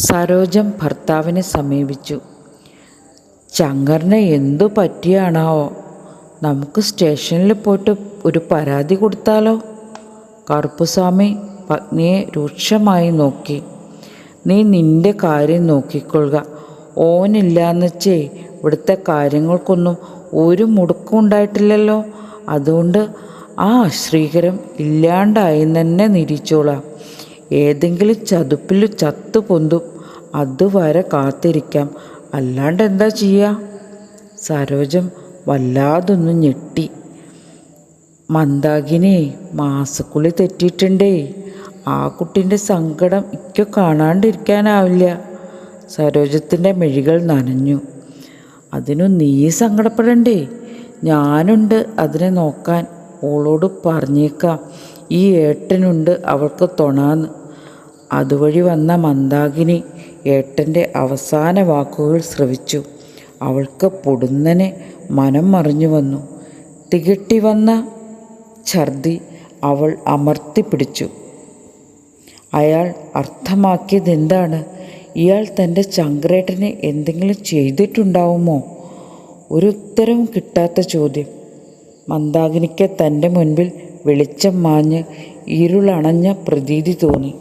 സരോജം ഭർത്താവിനെ സമീപിച്ചു. ശങ്കറിന് എന്തു പറ്റിയാണാവോ? നമുക്ക് സ്റ്റേഷനിൽ പോയിട്ട് ഒരു പരാതി കൊടുത്താലോ? കറുപ്പുസ്വാമി പത്നിയെ രൂക്ഷമായി നോക്കി. നീ നിന്റെ കാര്യം നോക്കിക്കൊള്ളുക. ഓനില്ലാന്നച്ചേ ഇവിടുത്തെ കാര്യങ്ങൾക്കൊന്നും ഒരു മുടക്കം ഉണ്ടായിട്ടില്ലല്ലോ. അതുകൊണ്ട് ആ ശ്രീകരം ഇല്ലാണ്ടായെന്ന് തന്നെ നിരീച്ചോളാം. ഏതെങ്കിലും ചതുപ്പിൽ ചത്തു പൊന്തും. അതുവരെ കാത്തിരിക്കാം. അല്ലാണ്ട് എന്താ ചെയ്യുക? സരോജം വല്ലാതൊന്നും ഞെട്ടി. മന്ദാകിനി മാസക്കുളി തെറ്റിയിട്ടുണ്ടേ. ആ കുട്ടീൻ്റെ സങ്കടം ഇക്ക കാണാണ്ടിരിക്കാനാവില്ല. സരോജത്തിൻ്റെ മിഴികൾ നനഞ്ഞു. അതിനു നീ സങ്കടപ്പെടണ്ടേ, ഞാനുണ്ട് അതിനെ നോക്കാൻ. ഓളോട് പറഞ്ഞേക്കാം, ഈ ഏട്ടനുണ്ട് അവൾക്ക് തുണാന്ന്. അതുവഴി വന്ന മന്ദാകിനി ഏട്ടൻ്റെ അവസാന വാക്കുകൾ ശ്രവിച്ചു. അവൾക്ക് പൊടുന്നനെ മനം മറിഞ്ഞു വന്നു. തികട്ടി വന്ന ഛർദി അവൾ അമർത്തിപ്പിടിച്ചു. അയാൾ അർത്ഥമാക്കിയതെന്താണ്? ഇയാൾ തൻ്റെ ചങ്ക്രേട്ടനെ എന്തെങ്കിലും ചെയ്തിട്ടുണ്ടാവുമോ? ഒരു ഉത്തരവും കിട്ടാത്ത ചോദ്യം. മന്ദാകിനിക്ക് തൻ്റെ മുൻപിൽ വെളിച്ചം മാഞ്ഞ് ഇരുളണഞ്ഞ പ്രതീതി തോന്നി.